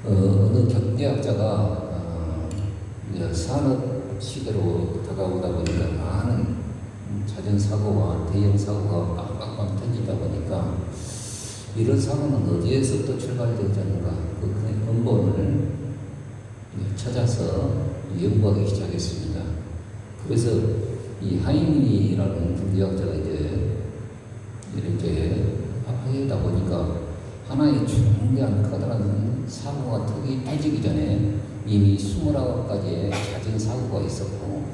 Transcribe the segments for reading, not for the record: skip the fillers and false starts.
어느 경제학자가 이제 산업 시대로 다가오다 보니까 많은 자전 사고와 대형 사고가 빵빵빵 터지다 보니까 이런 사고는 어디에서부터 출발되지 않는가 그 근본을 찾아서 연구하기 시작했습니다. 그래서 이 하임리라는 경제학자가 이렇게 하다 보니까 하나의 중대한 커다란 사고가 턱이 빠지기 전에 이미 29가지의 잦은 사고가 있었고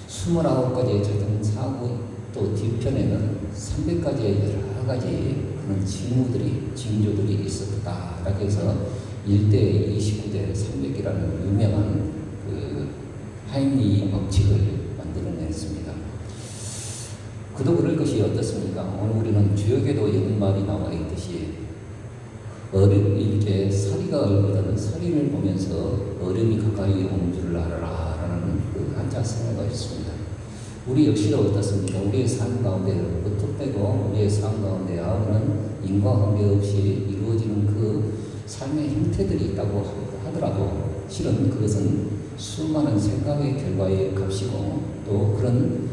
29가지의 잦은 사고 또 뒤편에는 300가지의 여러 가지 그런 징조들이 있었다라고 해서 1대 29대 300이라는 유명한 그 하임리 법칙을 만들어냈습니다. 그도 그럴 것이 어떻습니까? 오늘 우리는 주역에도 이런 말이 나와 있듯이 이렇게 서리가 얼거든 서리를 보면서 어른이 가까이 온 줄 알아라 라는 그 한자성어가 있습니다. 우리 역시도 어떻습니까? 우리의 삶 가운데 어떻 빼고 우리의 삶 가운데 아무런 인과관계 없이 이루어지는 그 삶의 형태들이 있다고 하더라도 실은 그것은 수많은 생각의 결과의 값이고 또 그런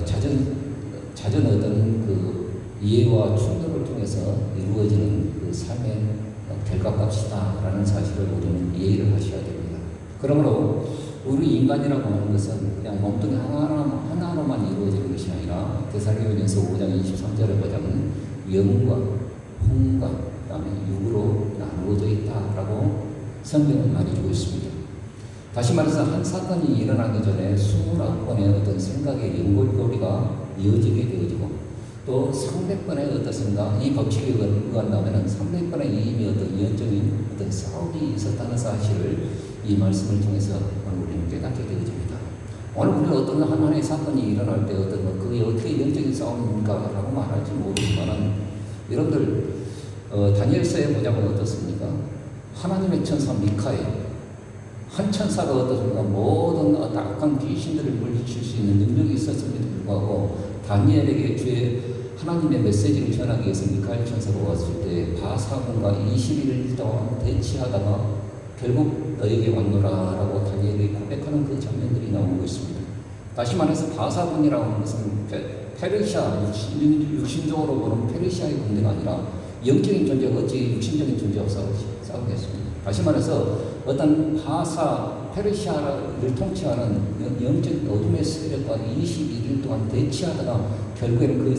잦은 어떤 그 이해와 충돌을 통해서 이루어지는 그 삶의 결과값이다라는 사실을 우리는 이해를 하셔야 됩니다. 그러므로 우리 인간이라고 하는 것은 그냥 몸뚱이 하나로만 이루어지는 것이 아니라 데살로니가서 5장 23절에 보자면 영과 혼과 그다음에 육으로 나누어져 있다라고 성경은 말해주고 있습니다. 다시 말해서 한 사건이 일어나기 전에 29번의 어떤 생각의 연골고리가 이어지게 되어지고 또 300번의 어떻습니까? 이 법칙에 의한다면 300번의 이미 어떤 이언적인 어떤 싸움이 있었다는 사실을 이 말씀을 통해서 오늘 우리는 깨닫게 되어집니다. 오늘 우리는 어떤 하나의 사건이 일어날 때 그게 어떻게 영적인 싸움입니까? 라고 말할지 모르지만 여러분들 다니엘서에 보자면 어떻습니까? 하나님의 천사 미카엘 한 천사가 어떻습니까? 모든 악한 귀신들을 물리칠 수 있는 능력이 있었음에도 불구하고 다니엘에게 주의 하나님의 메시지를 전하기 위해서 미카엘 천사가 왔을 때 바사군과 21일 동안 대치하다가 결국 너에게 왔노라 라고 다니엘이 고백하는 그 장면들이 나오고 있습니다. 다시 말해서 바사군이라고 하는 것은 페르시아 육신적으로 보는 페르시아의 군대가 아니라 영적인 존재가 어찌 육신적인 존재와 싸우겠습니까? 다시 말해서 어떤 페르시아를 통치하는 영적 어둠의 세력과 21일 동안 대치하다가 결국에는 그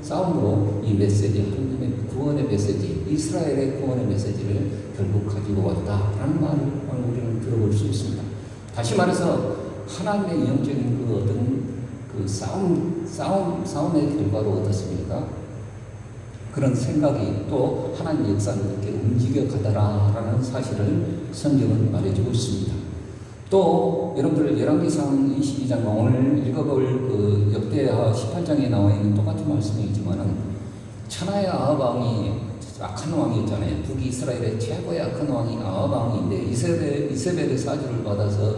싸움으로 이 메시지, 하나님의 구원의 메시지, 이스라엘의 구원의 메시지를 결국 가지고 왔다라는 말을 우리는 들어볼 수 있습니다. 다시 말해서 하나님의 영적인 그 어떤 그 싸움의 결과로 어떻습니까? 그런 생각이 또 하나님 역사를 이렇게 움직여 가더라라는 사실을 성경은 말해주고 있습니다. 또 여러분들 열왕기상 22장과 오늘 읽어볼 그 역대하 18장에 나와 있는 똑같은 말씀이지만은 천하의 아합 왕이 악한 왕이었잖아요. 북이스라엘의 최고의 악한 왕이 아합 왕인데 이세벨의 사주를 받아서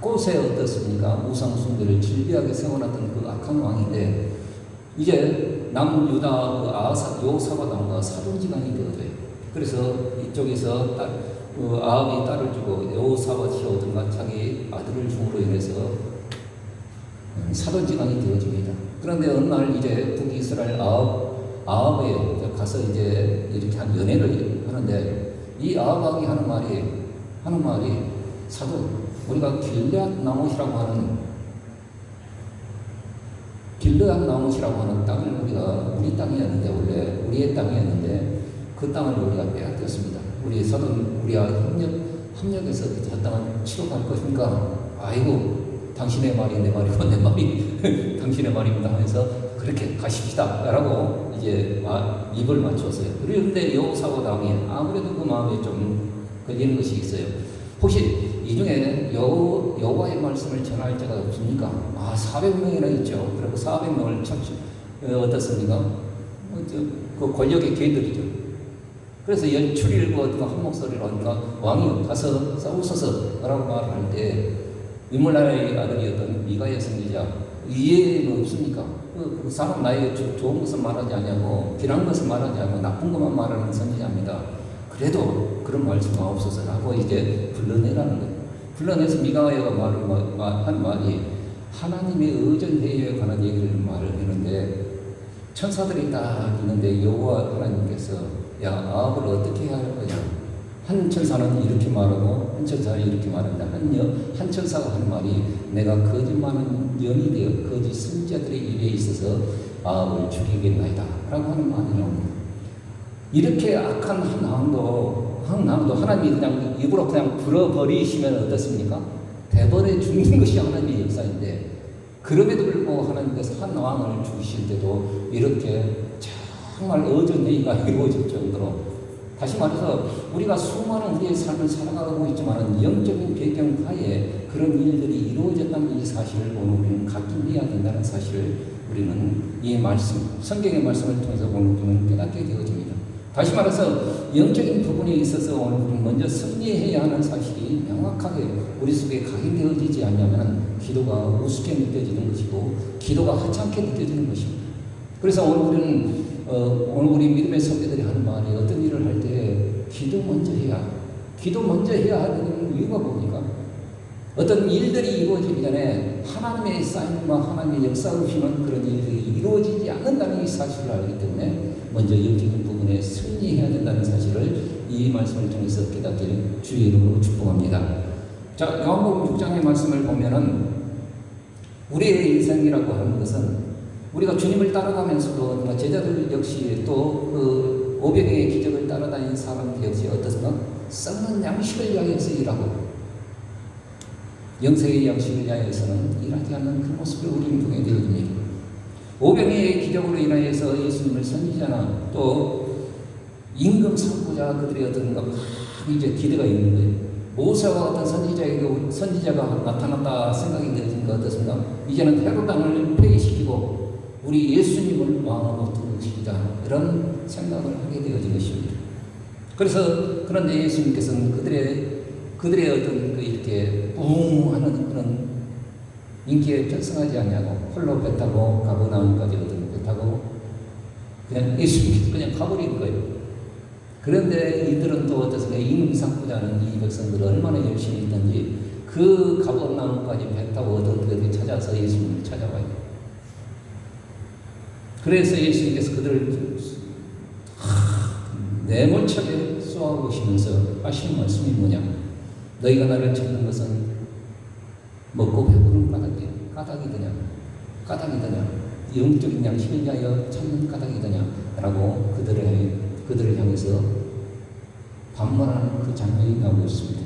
곳에 어떻습니까? 우상 숭배를 질비하게 세워놨던 그 악한 왕인데 이제 남유다 그 요사밭 왕과 사돈지간이 되어져요. 그래서 이쪽에서 아합이 딸을 주고 여호사밧이 얻은가 자기 아들을 줌으로 인해서 사돈지간이 되어집니다. 그런데 어느 날 이제 북이스라엘 아합에 가서 이제 이렇게 한 연애를 하는데 이 아합 왕이 하는 말이 사돈 우리가 길앗 나못이라고 하는 땅을 우리 땅이었는데 원래 우리의 땅이었는데 그 땅을 우리가 빼앗겼습니다. 우리 사돈 우리와 협력해서 저 땅을 치러 갈 것인가? 아이고 당신의 말이 내 말이고 내 말이 당신의 말입니다 하면서 그렇게 가십시다 라고 이제 입을 맞췄어요. 그런데 여호사밧 왕이 아무래도 그 마음에 좀 걸리는 것이 있어요. 혹시 이 중에 여호와의 말씀을 전할 자가 없습니까? 400명이나 있죠. 그리고 400명을 어떻습니까? 그 권력의 개들이죠. 그래서 연출일과 한 목소리로 하니까 왕이 가서 싸우소서 라고 말할 때 이물나라의 아들이었던 미가의 선지자 이해는 없습니까? 그 사람 나에게 좋은 것을 말하지 않냐고 비난 것을 말하지 않고 나쁜 것만 말하는 선지자입니다. 그래도 그런 말씀 마옵소서라고 이제 불러내라는 거예요. 불러내서 미가야가 하는 말이 하나님의 의전회의에 관한 얘기를 말을 했는데, 천사들이 딱 있는데 여호와 하나님께서 야, 아합을 어떻게 해야 할 거냐. 한 천사는 이렇게 말하고 한 천사는 이렇게 말한다. 한 천사가 하는 말이 내가 거짓 많은 영이 되어 거짓 선지자들의 입에 있어서 아합을 죽이겠나이다 라고 하는 말이 나옵니다. 이렇게 악한 한 왕도 하나님이 그냥 입으로 그냥 불어버리시면 어떻습니까? 대벌에 죽는 것이 하나님의 역사인데, 그럼에도 불구하고 하나님께서 한 왕을 죽이실 때도 이렇게 정말 의전회의가 이루어질 정도로, 다시 말해서 우리가 수많은 우리의 삶을 살아가고 있지만 영적인 배경 하에 그런 일들이 이루어졌다는 이 사실을 오늘 우리는 각인해야 된다는 사실을 우리는 이 말씀, 성경의 말씀을 통해서 오늘 우리는 깨닫게 되어집니다. 다시 말해서 영적인 부분에 있어서 오늘 우리는 먼저 승리해야 하는 사실이 명확하게 우리 속에 각인되어지지 않으면 기도가 우습게 느껴지는 것이고 기도가 하찮게 느껴지는 것입니다. 그래서 오늘 우리는 오늘 우리 믿음의 선배들이 하는 말이 어떤 일을 할 때 기도 먼저 해야 하는 이유가 뭡니까? 어떤 일들이 이루어지기 전에 하나님의 사인과 하나님의 역사를 휘는 그런 일들이 이루어지지 않는다는 이 사실을 알기 때문에 먼저 영적인 부분에 승리해야 된다는 사실을 이 말씀을 통해서 깨닫기를 주의 이름으로 축복합니다. 자, 요한복음 6장의 말씀을 보면은 우리의 인생이라고 하는 것은 우리가 주님을 따라가면서도 제자들 역시 또 그 500개의 기적을 따라다니는 사람들 역시 어떻습니까? 썩는 양식을 위하여서 일하고 영생의 양식을 위하여서는 일하지 않는 그 모습을 우리는 보게 되어집니다. 500개의 기적으로 인하여서 예수님을 선지자나 또 임금 삼고자 그들의 어떤 이제 기대가 있는 거예요. 모세와 같은 선지자가 나타났다 생각이 되어진가 어떻습니까? 이제는 헤롯 왕을 폐위시키고 우리 예수님을 왕으로 두시자 이런 생각을 하게 되어진 것입니다. 그래서 그런데 예수님께서는 그들의 어떤 이렇게 웅하는 그런 인기에 편승하지 않냐고 홀로 배 타고 가버나움까지 어떤 배 타고 그냥 예수님께서 그냥 가버린 거예요. 그런데 이들은 또 어떻습니까? 임금 삼고자 하는 이 백성들은 얼마나 열심히 있던지 그 가버나움까지 배 타고 어떻게 찾아서 예수님을 찾아와요. 그래서 예수님께서 그들을 내몰차게 쏘아보시면서 하시는 말씀이 뭐냐? 너희가 나를 찾는 것은 먹고 배부른 까닭이더냐? 영적인 양식을 위하여 찾는 까닭이더냐? 라고 그들을 향해서 반문하는 그 장면이 나오고 있습니다.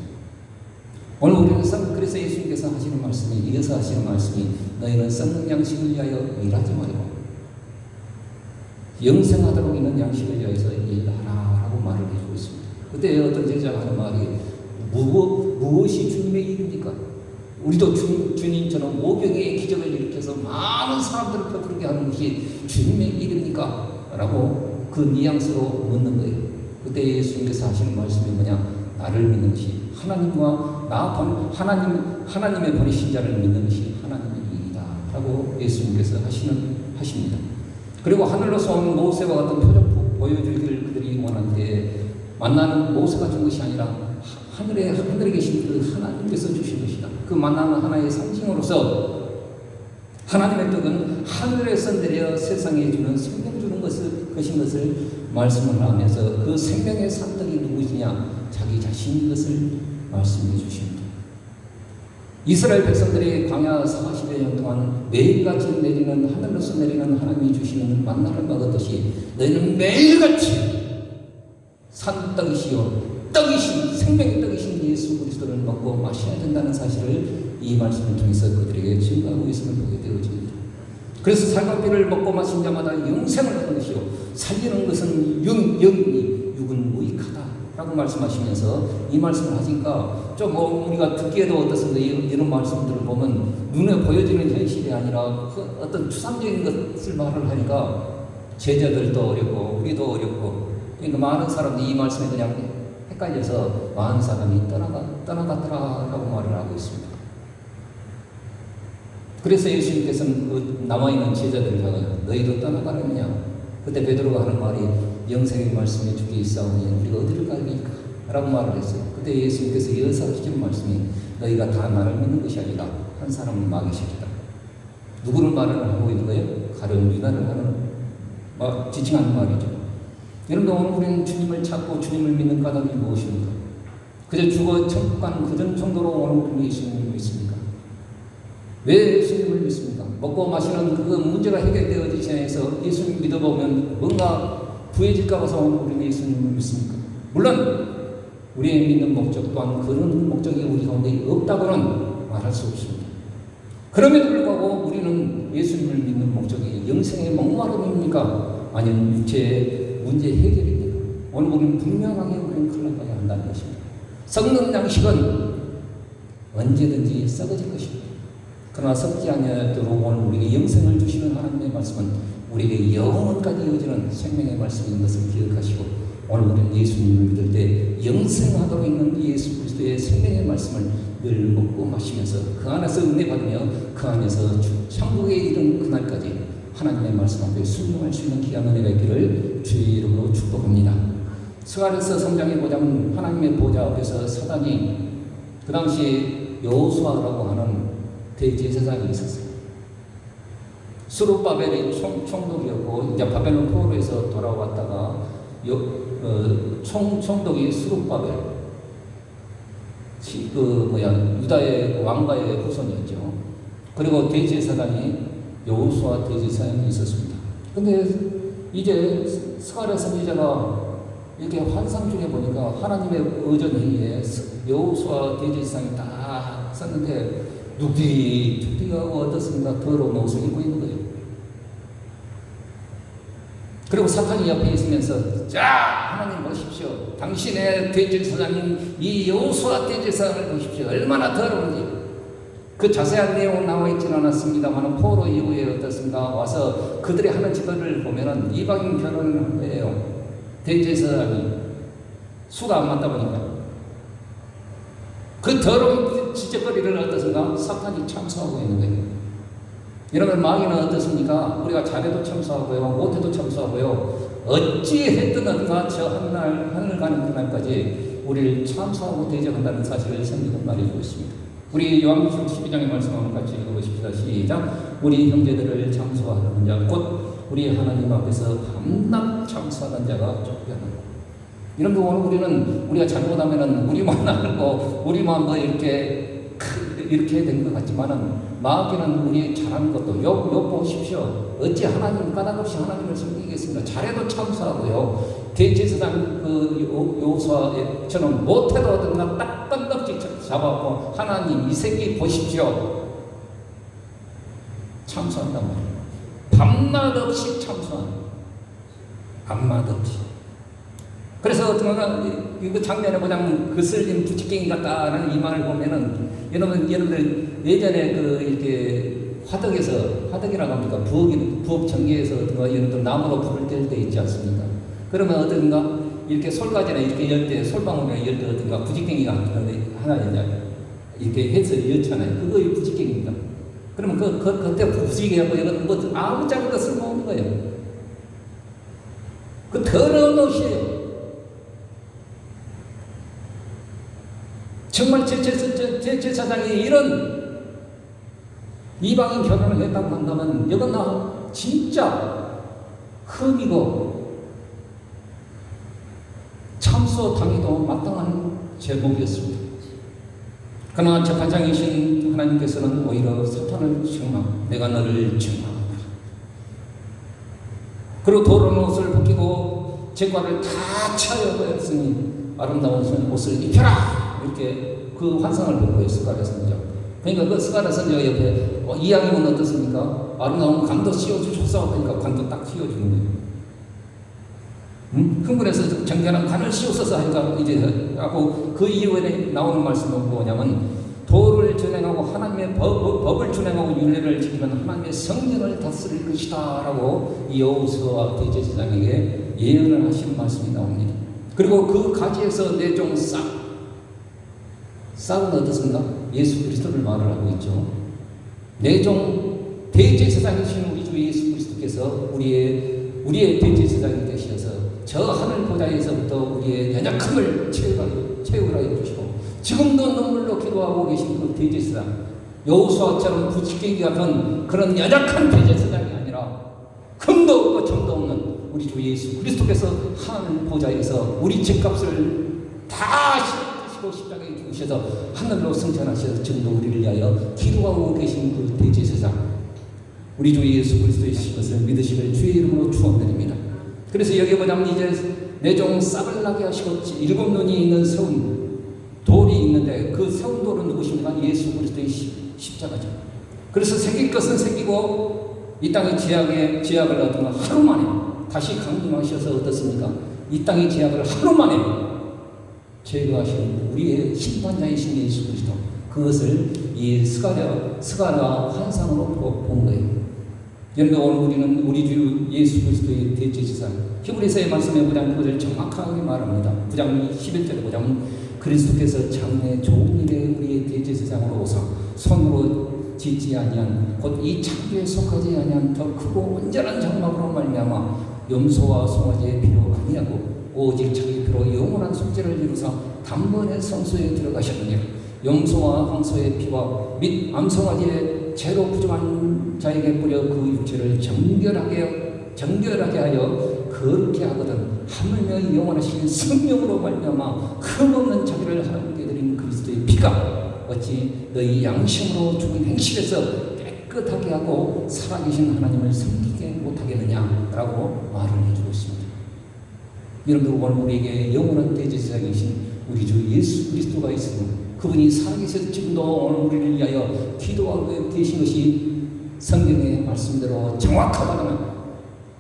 오늘 우리는 그래서 예수님께서 하시는 말씀이, 이어서 하시는 말씀이 너희는 썩는 양식을 위하여 일하지 말고 영생하도록 있는 양식을 위해서 일하라라고 말을 해주고 있습니다. 그때 어떤 제자가 하는 말이 무엇이 주님의 일입니까? 우리도 주님처럼 500개의 기적을 일으켜서 많은 사람들을 베풀게 하는 것이 주님의 일입니까? 라고 그 뉘앙스로 묻는 거예요. 그때 예수님께서 하시는 말씀이 뭐냐? 나를 믿는 것이 하나님과 하나님의 보내신 자를 믿는 것이 하나님의 일이다 라고 예수님께서 하십니다. 그리고 하늘로서 온 모세와 같은 표적 보여주기를 그들이 원하는데 만나는 모세가 준 것이 아니라 하늘에 계신 그 하나님께서 주신 것이다. 그 만나는 하나의 상징으로서 하나님의 뜻은 하늘에서 내려 세상에 주는 생명 주는 것인 것을 말씀을 하면서 그 생명의 산들이 누구시냐? 자기 자신인 것을 말씀해 주십니다. 이스라엘 백성들이 광야 40여 년 동안 매일같이 하늘로서 내리는 하나님이 주시는 만나를 먹었듯이 너희는 매일같이 산떡이시요 떡이신 생명의 떡이신 예수 그리스도를 먹고 마셔야 된다는 사실을 이 말씀을 통해서 그들에게 증거하고 있음을 보게 되어집니다. 그래서 살갑비를 먹고 마신 자마다 영생을 얻는 것이요 살리는 것은 영이니 육은 무익하다 라고 말씀하시면서 이 말씀을 하니까 좀 우리가 듣기에도 어떻습니까? 이런 말씀들을 보면 눈에 보여지는 현실이 아니라 그 어떤 추상적인 것을 말을 하니까 제자들도 어렵고 우리도 어렵고 그러니까 많은 사람들이 이 말씀에 그냥 헷갈려서 많은 사람이 떠나갔더라라고 말을 하고 있습니다. 그래서 예수님께서는 그 남아있는 제자들을 향해 너희도 떠나가느냐? 그때 베드로가 하는 말이 영생의 말씀이 주께 있사오니 우리가 어디를 가리까? 라고 말을 했어요. 그때 예수님께서 여기서 하시는 말씀이 너희가 다 나를 믿는 것이 아니라 한 사람을 막으시리라. 누구를 말을 하고 있는 거예요? 가룟 유다를 하는 지칭하는 말이죠. 여러분, 오늘 우리는 주님을 찾고 주님을 믿는 까닭이 무엇입니까? 그저 죽어 천국 가는 그 정도로 오늘 우리는 예수님을 믿습니까? 왜 예수님을 믿습니까? 먹고 마시는 그 문제가 해결되어지지 않아서 예수님 믿어보면 뭔가 부해질까 봐서 오늘 우리는 예수님을 믿습니까? 물론 우리의 믿는 목적 또한 그런 목적이 우리 가운데 없다고는 말할 수 없습니다. 그럼에도 불구하고 우리는 예수님을 믿는 목적이 영생의 목마름입니까? 아니면 육체의 문제 해결입니까? 오늘 우리는 분명하게 우리는 클럽해야 한다는 것입니다. 썩는 양식은 언제든지 썩어질 것입니다. 그러나 썩지 아니하도록 오늘 우리에게 영생을 주시는 하나님의 말씀은 우리에게 영원까지 이어지는 생명의 말씀인 것을 기억하시고, 오늘 우리는 예수님을 믿을 때 영생하도록 있는 예수 그리스도의 생명의 말씀을 늘 먹고 마시면서 그 안에서 은혜 받으며 그 안에서 천국에 이른 그날까지 하나님의 말씀 앞에 순종할 수 있는 귀한 은혜가 있기를 주의 이름으로 축복합니다. 스가랴서 3장에 보자면 하나님의 보좌 앞에서 사단이, 그 당시 여호수아라고 하는 대제사장이 있었어요. 수르바벨이 총독이었고, 이제 바벨론 포로에서 돌아왔다가 총독이 수르바벨, 유다의 왕가의 후손이었죠. 그리고 대제사장이 여호수아 대제사장이 있었습니다. 근데 이제 스가랴 선지자가 이렇게 환상 중에 보니까 하나님의 의전 회의에 여호수아 대제사장이 딱 썼는데 눅디하고 어떻습니까? 더러운 옷을 입고 있는 거예요. 그리고 사탄이 옆에 있으면서, 자, 하나님 보십시오. 당신의 대제사장인 이 여호수아 대제사장을 보십시오. 얼마나 더러운지. 그 자세한 내용은 나와 있지는 않았습니다만 포로 이후에 어떻습니까? 와서 그들이 하는 짓을 보면은 이방인 결혼을 한 거예요. 대제사장이 수가 안 맞다 보니까 그 더러운 지적거리를 어떻습니까? 사탄이 참수하고 있는 거예요. 여러분, 마귀는 어떻습니까? 우리가 잘해도 참수하고요, 못해도 참수하고요, 어찌했든 어떤가 저 하늘 가는 그날까지 우리를 참수하고 대적한다는 사실을 성경은 말해주고 있습니다. 우리 요한복음 12장의 말씀을 같이 읽어보십시다. 시작. 우리 형제들을 참수하는 자, 곧 우리 하나님 앞에서 밤낮 참수하는 자가 쫓겨난다. 이런 부분은 우리는 우리가 잘못하면은 우리만 알고 우리만 이렇게 된 것 같지만은 마귀는 우리 잘하는 것도 욕 보십시오. 어찌 하나님 까닭없이 하나님을 섬기겠습니까? 잘해도 참수하고요. 대제사장 여호수아처럼 못해도 어떤가 딱 건덕지 잡아갖고 하나님 이 새끼 보십시오. 참수한단 말이에요. 밤낮 없이 참수하는. 밤낮 없이. 그래서 어떤 이거 장면에 보자면 그슬린 부지깽이 같다라는 이 말을 보면은 여러분들 예전에 이렇게 화덕이라고 합니까? 부엌 전기에서 여러분들 나무로 불을 뗄 때 있지 않습니까? 그러면 어떤가 이렇게 솔가지나 이렇게 열 때 솔방울이나 열 때 어떤가 부지깽이가 하나 이렇게 해서 열잖아요. 그거 부지깽이입니다. 그러면 그때 부지깽이하고 이건 뭐 아무 짝도 쓸모없는 거예요. 그 더러운 옷이에요. 정말 제사장이 이런 이방인 결혼을 했다고 한다면 이건 나 진짜 흠이고 참수당해도 마땅한 제목이었습니다. 그러나 재판장이신 하나님께서는 오히려 사탄을 내가 너를 책망한다. 그리고 더러운 옷을 벗기고 제과를 다 차여버렸으니 아름다운 옷을 입혀라. 이렇게 그 환상을 보고 있어요. 스가랴 선지자. 그러니까 그 스가랴 선지자 옆에 이야기는 어떻습니까? 아름다운 관도 씌워주셔서 그러니까 관도 딱 씌워주는 거예요. 흥분해서 정결한 관을 씌워서 하니까 이제 하고 그 이후에 나오는 말씀은 뭐냐면 도를 준행하고 하나님의 법을 준행하고 윤례를 지키면 하나님의 성전을 다스릴 것이다 라고 이 여호수아 대제사장에게 예언을 하시는 말씀이 나옵니다. 그리고 그 가지에서 내 종 싹은 어떻습니까? 예수 그리스도를 말을 하고 있죠. 내 종 대제사장이신 우리 주 예수 그리스도께서 우리의 대제사장이 되셔서 저 하늘 보좌에서부터 우리의 연약함을 채우라 해주시고 지금도 눈물로 기도하고 계신 그 대제사장 여호수아처럼 부지깽이 같은 그런 연약한 대제사장이 아니라 금도 없고 점도 없는 우리 주 예수 그리스도께서 하늘 보좌에서 우리 죄값을 다 씻으시고 십자가에 죽으셔서 하늘로 승천하셔서 지금도 우리를 위하여 기도하고 계신 그 대제사장 우리 주 예수 그리스도의 것을 믿으시길 주의 이름으로 축원드립니다. 그래서 여기 보자면 이제 내 종 싹을 나게 하시고 7 눈이 있는 세운 돌이 있는데 그 세운 돌은 누구십니까? 예수 그리스도의 십자가죠. 그래서 새길 것은 새기고 이 땅의 제약을 얻은 하루 만에 다시 강림하셔서 어떻습니까? 이 땅의 제약을 하루 만에 제거하시는 우리의 심판자이신 예수 그리스도 그것을 이 스가랴 환상으로 본 거예요. 여러분 오늘 우리는 우리 주 예수 그리스도의 대제사장 히브리서의 말씀에 보자면 그것을 정확하게 말합니다. 9장 11절에 보자면 그리스도께서 장래 좋은 일에 우리의 대제사장으로 오사 손으로 짓지 아니한 곧 이 창조에 속하지 아니한 더 크고 온전한 장막으로 말미암아 염소와 송아지의 피로 아니하고 오직 자기 피로 영원한 속죄를 이루사 단번에 성소에 들어가셨느니라. 염소와 황소의 피와 및 암송아지의 죄로 부정한 자에게 뿌려 그 육체를 정결하게 하여 거룩게 하거든 하물며 영원하신 성령으로 말미암아 흠없는 자기를 하나님께 드린 그리스도의 피가 어찌 너희 양심으로 죽은 행실에서 깨끗하게 하고 살아계신 하나님을 섬기게 못하겠느냐라고 말을 해주고 있습니다. 여러분들 오늘 우리에게 영원한 대제사장이신 우리 주 예수 그리스도가 있으므로 그분이 살아계셔서 지금도 오늘 우리를 위하여 기도하고 계신 것이 성경의 말씀대로 정확하다면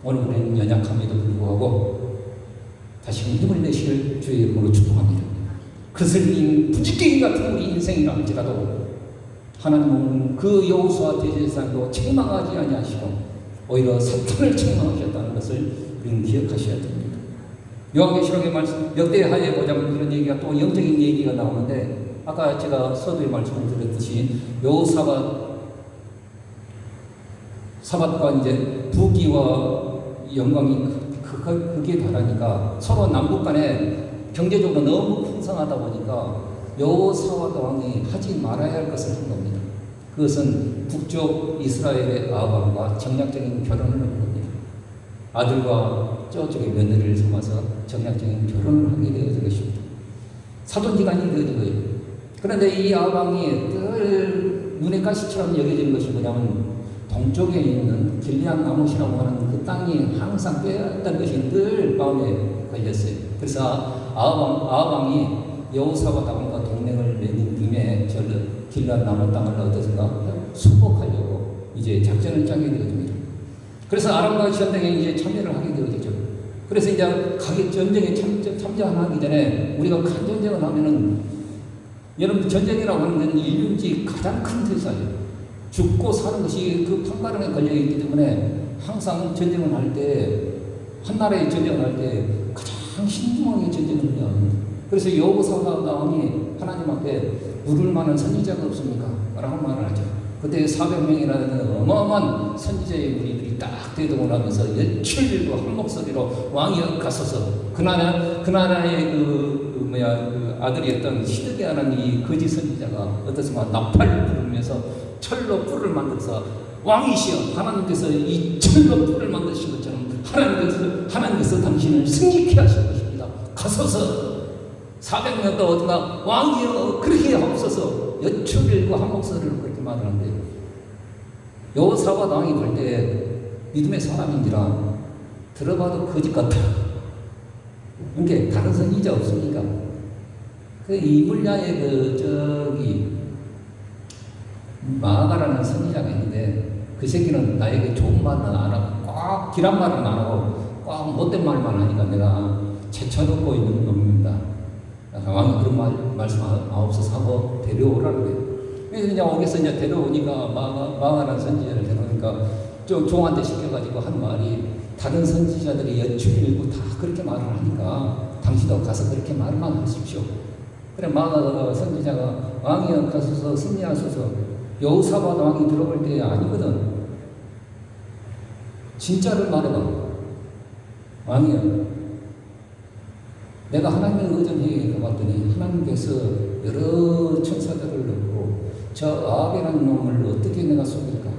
오늘 우리는 연약함에도 불구하고 다시 힘을 내시길 주의 이름으로 축복합니다. 그슬림 부지깽이 같은 우리 인생이라 할지라도 하나님은 그 여호수아 대제사장도 책망하지 아니하시고 오히려 사탄을 책망하셨다는 것을 우리는 기억하셔야 됩니다. 요한계시록의 말씀 역대하에 보자면 그런 얘기가 또 영적인 얘기가 나오는데 아까 제가 서두에 말씀을 드렸듯이 사밧과 이제 부귀와 영광이 그게 다르니까 서로 남북 간에 경제적으로 너무 풍성하다 보니까 여호사밧 왕이 하지 말아야 할 것을 한 겁니다. 그것은 북쪽 이스라엘의 아합과 정략적인 결혼을 한 겁니다. 아들과 저쪽의 며느리를 삼아서 정략적인 결혼을 하게 되어진 것입니다. 사돈지간이 되어진 거예요. 그런데 이 아합왕이 늘 눈의 가시처럼 여겨지는 것이 뭐냐면 동쪽에 있는 길리앗 나못이라고 하는 그 땅이 항상 빼앗던 것이 늘 마음에 걸렸어요. 그래서 아합왕이 여호사밧 왕과 동맹을 맺은 김에 저 길리앗 나못 땅을 얻어서가 수복하려고 이제 작전을 짜게 되어집니다. 그래서 아람과 전쟁에 이제 참여를 하게 되어지죠. 그래서 이제 전쟁에 참여하기 전에 우리가 큰 전쟁을 하면은 여러분 전쟁이라고 하는 건 인류지 가장 큰 대사예요. 죽고 사는 것이 그 판가름에 걸려있기 때문에 항상 전쟁을 할 때 한 나라의 전쟁을 할 때 가장 신중하게 전쟁을 해야 합니다. 그래서 여호사밧 왕이 하나님 앞에 물을 만한 선지자가 없습니까? 라고 말을 하죠. 그때 400명이라는 어마어마한 선지자의 무리들이 딱 대동을 하면서 열출과 한 목소리로 왕이 가서서 그 나라의 그 아들이었던 시드기야라는 이 거짓 선지자가 어떻습니까? 나팔을 부르면서 철로 뿔을 만들어서 왕이시여 하나님께서 이 철로 뿔을 만드신 것처럼 하나님께서 당신을 승리케 하신 것입니다. 가소서 400명도 어딘가 왕이여 그렇게 하옵소서 여출일과 한 목소리로 그렇게 말을 하는데 여호사밧 왕이 볼 때 믿음의 사람인지라 들어봐도 거짓 같다. 그러니까 다른 선지자 없습니까? 그 이불야의 마가라는 선지자가 있는데 그 새끼는 나에게 좋은 말은 안 하고 꽉 길한 말은 안 하고 꽉 못된 말만 하니까 내가 제쳐놓고 있는 놈입니다. 왕이 그런 말씀 없어서 하고 데려오라는 거예요. 그래서 이제 거기서 이제 데려오니까 마가라는 선지자를 데려오니까 좀 종한테 시켜가지고 한 말이 다른 선지자들이 연출일고 다 그렇게 말을 하니까 당신도 가서 그렇게 말만 하십시오. 그래 마가 선지자가 왕이여 가소서 승리하소서 여호사밧 왕이 들어볼 때 아니거든. 진짜를 말해봐. 왕이여 내가 하나님의 의전회에 가봤더니 하나님께서 여러 천사들을 넣고 저 아합이라는 놈을 어떻게 내가 속일까?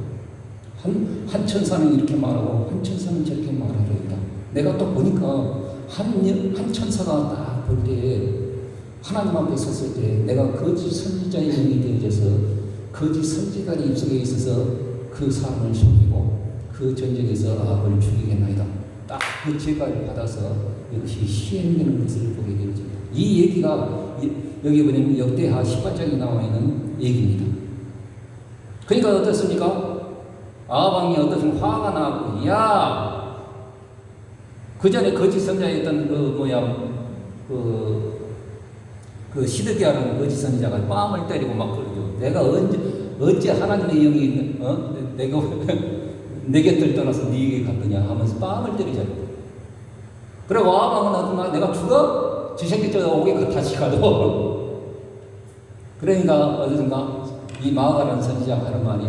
한 천사는 이렇게 말하고 한 천사는 저렇게 말하리이다. 내가 또 보니까 한 천사가 딱 볼 때에 하나님 앞에 섰을 때 내가 거짓 선지자의 영이 되어져서 거짓 선지자의 입속에 있어서 그 사람을 속이고 그 전쟁에서 아합을 죽이겠나이다. 딱 그 제가를 받아서 이것이 시행되는 것을 보게 되어집니다. 이 얘기가 여기 보면 역대하 18장에 나와 있는 얘기입니다. 그러니까 어떻습니까? 아합왕이 어떤 화가 나고, 야, 그 전에 거짓 선자였던 그 시드기야라는 거짓 선지자가 뺨을 때리고 막 그러죠. 내가 어째 하나님의 영이 내 곁을 떠나서 네게 갔더냐 하면서 뺨을 때리잖아요. 그리고 아합왕은 어떤가? 내가 죽어? 저 새끼 저 오게 다시 가도. 그러니까 어디선가 이 마아가라는 선지자가 하는 말이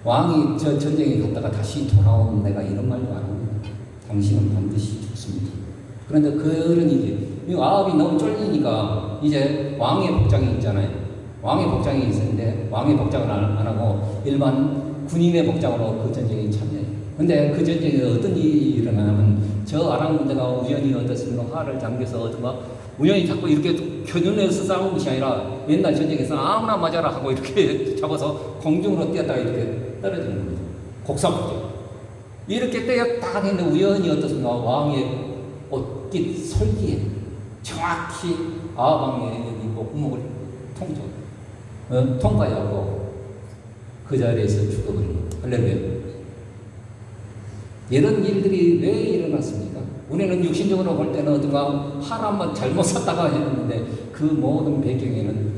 왕이 저 전쟁에 갔다가 다시 돌아오면 내가 이런 말도 안 합니다. 당신은 반드시 죽습니다. 그런데 그런 이제 아합이 너무 쫄리니까 이제 왕의 복장이 있잖아요. 왕의 복장이 있었는데 왕의 복장을 안 하고 일반 군인의 복장으로 그 전쟁에 참여해요. 근데 그 전쟁에 어떤 일이 일어나냐면 저 아람 군대가 우연히 어떻습니까? 화를 잠겨서 어떤가 우연히 자꾸 이렇게 겨눈에서 싸우는 것이 아니라 옛날 전쟁에서 아무나 맞아라 하고 이렇게 잡아서 공중으로 뛰었다가 이렇게 떨어지는 겁니다. 곡사복죠. 이렇게 딱 했는데 우연히 어떻습니까? 왕의 옷깃 설기에 정확히 아합왕의 여기 목구멍을 통과하고 그 자리에서 죽어버립니다. 할렐루야. 이런 일들이 왜 일어났습니까? 우리는 육신적으로 볼 때는 어떤가 하나만 잘못 샀다가 했는데 그 모든 배경에는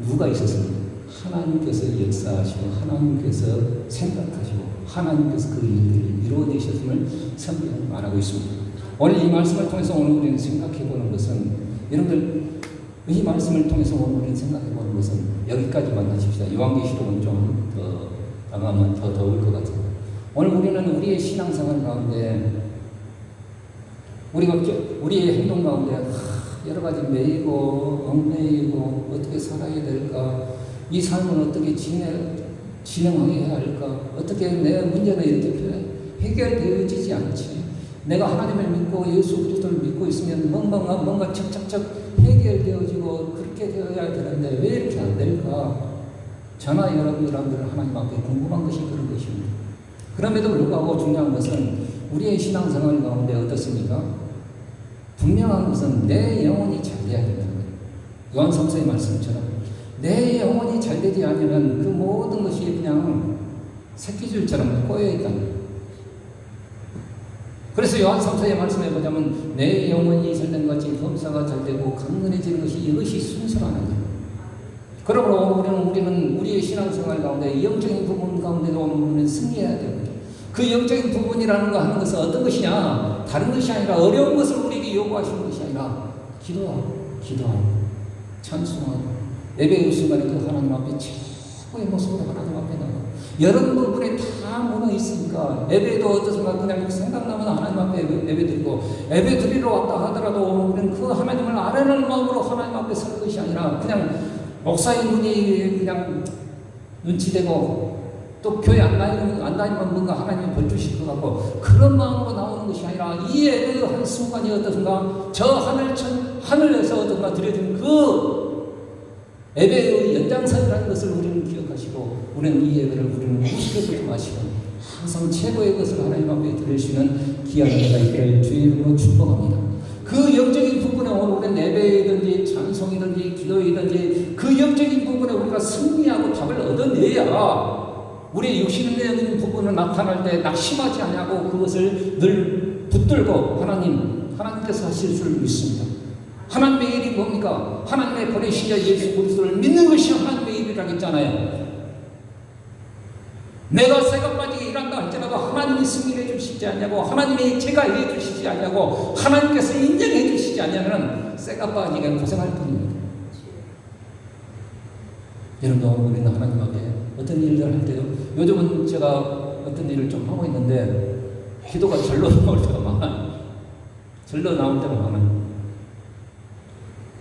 누가 있었습니까? 하나님께서 역사하시고 하나님께서 생각하시고 하나님께서 그 일들을 이루어내셨음을 성경은 말하고 있습니다. 오늘 이 말씀을 통해서 오늘 우리는 생각해보는 것은 여러분들 이 말씀을 통해서 오늘 우리는 생각해보는 것은 여기까지만 하십시다. 요한계시록은 좀 더 나가면 더 더울 것 같아요. 오늘 우리는 우리의 신앙생활 가운데 우리의 행동 가운데 여러 가지 매이고 얽매이고 어떻게 살아야 될까? 이 삶은 어떻게 진행해야 할까? 어떻게 내 문제는 이렇게 해결되어지지 않지? 내가 하나님을 믿고 예수 그리스도를 믿고 있으면 뭔가 척척척 해결되어지고 그렇게 되어야 되는데 왜 이렇게 안 될까? 저나 여러분들은 하나님 앞에 궁금한 것이 그런 것입니다. 그럼에도 불구하고 중요한 것은 우리의 신앙생활 가운데 어떻습니까? 분명한 것은 내 영혼이 잘 돼야 된다는 거예요. 요한 3서의 말씀처럼 내 영혼이 잘 되지 않으면 그 모든 것이 그냥 새끼줄처럼 꼬여있다는 거예요. 그래서 요한 3서의 말씀에 보자면 내 영혼이 잘된 것이 범사가 잘되고 강건해지는 것이 이것이 순서라는 거예요. 그러므로 우리는 우리의 신앙생활 가운데 영적인 부분 가운데도 우리는 승리해야 됩니다. 그 영적인 부분이라는 거 하는 것은 어떤 것이냐? 다른 것이 아니라 어려운 것을 우리에게 요구하시는 것이 아니라 기도하고 찬송하고 예배의 순간에 그 하나님 앞에 최고의 모습으로 하나님 앞에 나가 여러 부분에 다 모여 있으니까 예배도 어떻습니까? 그냥 생각나면 하나님 앞에 예배 드리고 예배 드리러 왔다 하더라도 우리는 그 하나님을 아뢰는 마음으로 하나님 앞에 설 것이 아니라 그냥 목사의 눈이 그냥 눈치대고 또 교회 안 다니면 뭔가 하나님이 벌 주실 것 같고 그런 마음으로 나오는 것이 아니라 이 예배의 한 순간이 어떻든가 저 하늘에서 어떤가 드려진 그 예배의 연장선이라는 것을 우리는 기억하시고 우리는 이 예배를 우리는 무식해서 통하시고 항상 최고의 것을 하나님 앞에 드릴 수 있는 귀한 예배가 있기를 주의 이름으로 축복합니다. 그 영적인 부분에 오는 예배이든지 찬송이든지 기도이든지 그 영적인 부분에 우리가 승리하고 답을 얻어내야 우리의 육신의 부분을 나타날 때 낙심하지 않냐고 그것을 늘 붙들고 하나님께서 하실 줄 믿습니다. 하나님의 일이 뭡니까? 하나님의 보내신 자 예수 그리스도를 믿는 것이 하나님의 일이라고 했잖아요. 내가 새가 빠지게 일한다 할지라도 하나님이 승리해 주시지 않냐고 하나님이 제가 해 주시지 않냐고 하나님께서 인정해 주시지 않냐면 새가 빠지게 고생할 뿐입니다. 여러분 오늘 우리는 하나님 앞에 어떤 일을 할 때요 요즘은 제가 어떤 일을 좀 하고 있는데 기도가 절로 나올 때가 많아요. 절로 나올 때마다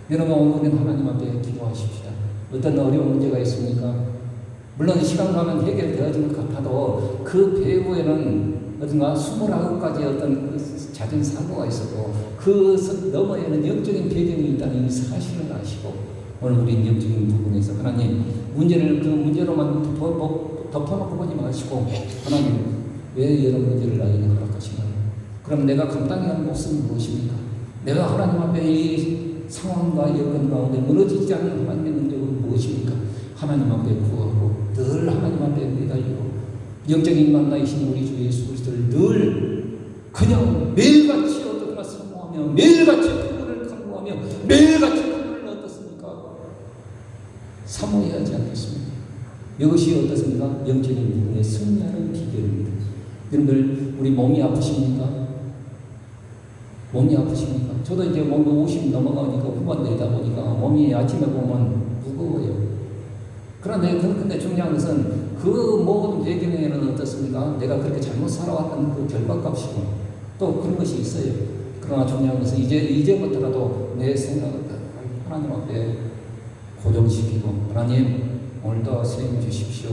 여러분, 오늘은 하나님 앞에 기도하십시다. 어떤 어려운 문제가 있습니까? 물론 시간 가면 해결되어질 것 같아도 그 배후에는 어딘가 29가지 어떤 그 잦은 사고가 있었고 그 너머에는 영적인 배경이 있다는 이 사실을 아시고 오늘 우리 영적인 부분에서 하나님 문제를 그 문제로만 덮어놓고 보지 마시고 하나님 왜 이런 문제를 나에게 허락하시나요? 그럼 내가 감당해야 할 몫은 무엇입니까? 내가 하나님 앞에 이 상황과 여건 가운데 무너지지 않는 하나님의 능력은 무엇입니까? 하나님 앞에 구하고 늘 하나님 앞에 매달리고 영적인 만나이신 우리 주 예수 그리스도를 늘 그냥 매일같이 어떻게나 사모하며 매일같이 그분을 간구하며 매일같이 그분을 어떻습니까? 사모해야 하지 않겠습니까? 이것이 어떻습니까? 영적인 부분에 승리하는 비결입니다. 여러분들 우리 몸이 아프십니까? 몸이 아프십니까? 저도 이제 몸이 50 넘어가니까 후반되다 보니까 몸이 아침에 보면 무거워요. 근데 중요한 것은 그 모든 배경에는 어떻습니까? 내가 그렇게 잘못 살아왔던 그 결과값이고 또 그런 것이 있어요. 그러나 중요한 것은 이제부터라도 내 생각을 하나님 앞에 고정시키고 하나님 오늘도 세임 주십시오.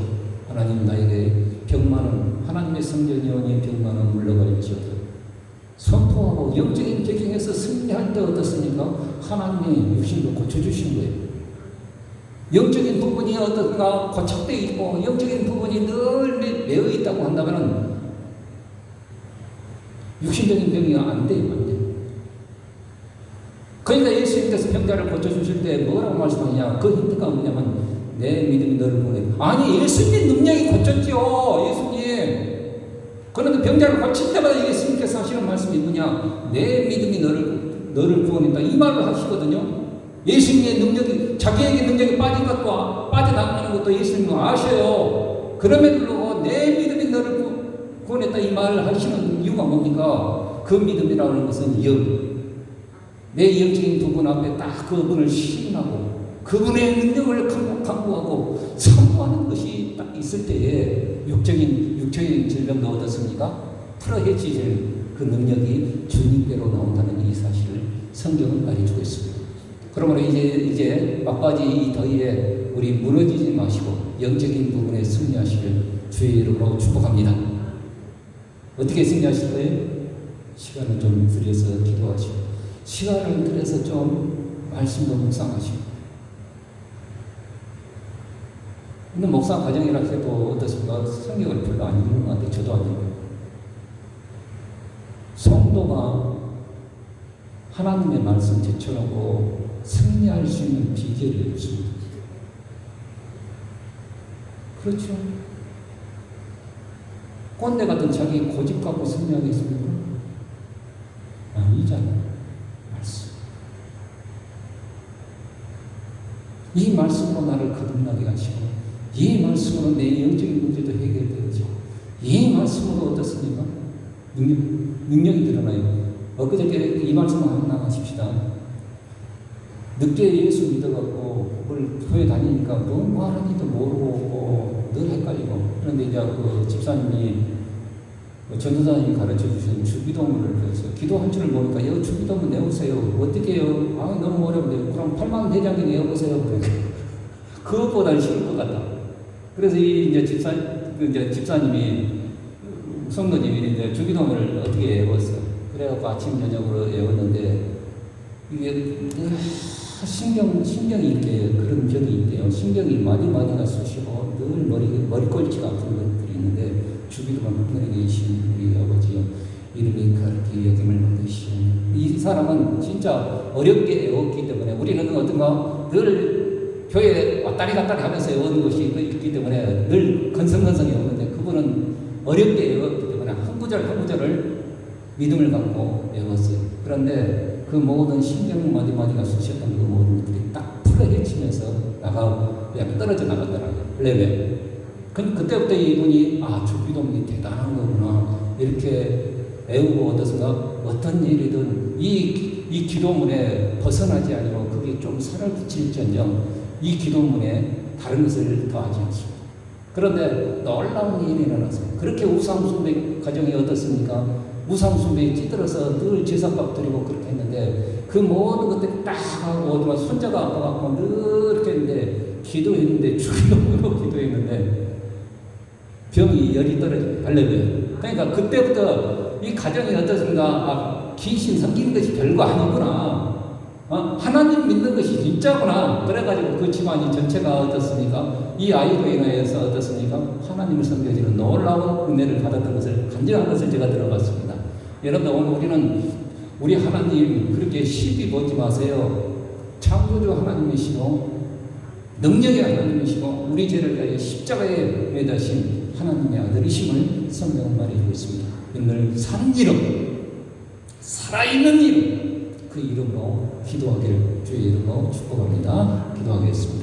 하나님 나에게 병만은 하나님의 성전이오니 병만은 물러가리지어다. 선포하고 영적인 배경에서 승리할 때 어떻습니까? 하나님이 육신도 고쳐주신 거예요. 영적인 부분이 어떤가 고착되어 있고 영적인 부분이 늘 매여 있다고 한다면 육신적인 병이 안 돼요. 그러니까 예수님께서 병자를 고쳐주실 때 뭐라고 말씀하냐? 그 힌트가 뭐냐면 내 믿음이 너를 보내. 아니 예수님 능력이 고쳤죠. 예수님. 그런데 병자를 고칠 때마다 예수님께서 하시는 말씀이 뭐냐? 내 믿음이 너를 구원했다. 이 말을 하시거든요. 예수님의 능력이, 자기에게 능력이 빠진 것과 빠져나가는 것도 예수님은 아셔요. 그럼에도 불구하고 내 믿음이 너를 구원했다. 이 말을 하시는 이유가 뭡니까? 그 믿음이라는 것은 내 영적인 부분 앞에 딱 그분을 시인하고 그분의 능력을 강구하고 선포하는 것이 딱 있을 때에 육적인 질병도 어떻습니까? 풀어헤치질 그 능력이 주님께로 나온다는 이 사실을 성경은 가르치고 있습니다. 그러므로 이제 막바지 이 더위에 우리 무너지지 마시고 영적인 부분에 승리하시길 주의 이름으로 축복합니다. 어떻게 승리하실 거예요? 시간을 좀 들여서 기도하시고 시간을 들여서 좀 말씀도 묵상하시고 근데 목사 과정이라 해도 어떻습니까? 성경을 별로 안 읽는 것 같아요. 저도 안 읽어요. 성도가 하나님의 말씀 제쳐놓고 승리할 수 있는 비결이 없습니다. 그렇죠? 꼰대 같은 자기 고집 갖고 승리하겠습니까? 아니잖아요. 말씀. 이 말씀으로 나를 거듭나게 하시고 이 말씀으로 내 영적인 문제도 해결되죠. 이 말씀으로 어떻습니까? 능력이 드러나요. 엊그저께 이 말씀을 하나 하십시다. 늦게 예수 믿어갖고 교회 다니니까 뭐 하는지도 모르고 늘 헷갈리고 그런데 이제 그 집사님이 전도사님이 가르쳐 주신 주기도문을 그래서 기도한 줄을 모르니까 여기 주기도문 내오세요. 어떻게 해요? 너무 어려운데 그럼 8만 대장경 내어보세요. 그것보다는 쉬울 것 같다. 그래서 이제 집사님이 성도님이 이제 주기도문을 어떻게 외웠어요. 그래갖고 아침 저녁으로 외웠는데 이게 신경이 이렇게 그런 적이 있대요. 신경이 마디마디가 쑤시고 늘 머리꼴찌가 아픈 것들이 있는데 주기도문 하늘에 계신 우리 아버지요 이름이 그렇게 여김을 받으시오. 이 사람은 진짜 어렵게 외웠기 때문에 우리는 어떤가 늘 교회에 왔다리 갔다리 하면서 외우는 것이 있기 때문에 늘 건성건성 외우는데 그분은 어렵게 외웠기 때문에 한 구절 한 구절을 믿음을 갖고 외웠어요. 그런데 그 모든 신경 마디마디가 쑤셨던 그 모든 것들이 딱 풀어헤치면서 나가고 그냥 떨어져 나갔더라고요. 왜? 그때부터 이분이 주기도문이 대단한 거구나 이렇게 외우고 어떤 일이든 이 기도문에 벗어나지 아니고 그게 좀 살을 붙일지언정 이 기도문에 다른 것을 더하지 않습니다. 그런데 놀라운 일이 일어났어요. 그렇게 우상숭배 가정이 어떻습니까? 무상숭배에 찌들어서 늘 제사밥 드리고 그렇게 했는데 그 모든 것들이 딱 하고 어디가 손자가 아파갖고 늘 이렇게 했는데 기도했는데 죽이려고 기도했는데 병이 열이 떨어져요. 할렐루야. 그러니까 그때부터 이 가정이 어떻습니까? 아, 귀신 섬기는 것이 별거 아니구나. 하나님 믿는 것이 진짜구나. 그래가지고 그 집안이 전체가 어떻습니까? 이 아이로 인하여서 어떻습니까? 하나님을 섬겨지는 놀라운 은혜를 받았던 것을 간절한 것을 제가 들어봤습니다. 여러분들 오늘 우리는 우리 하나님 그렇게 시비 보지 마세요. 창조주 하나님이시고 능력의 하나님이시고 우리 죄를 위하여 십자가에 매다신 하나님의 아들이심을 성경은 말해주고 있습니다. 여러분들 산 이름, 살아있는 이름, 그 이름으로 기도하기를 주의 이름으로 축복합니다. 기도하겠습니다.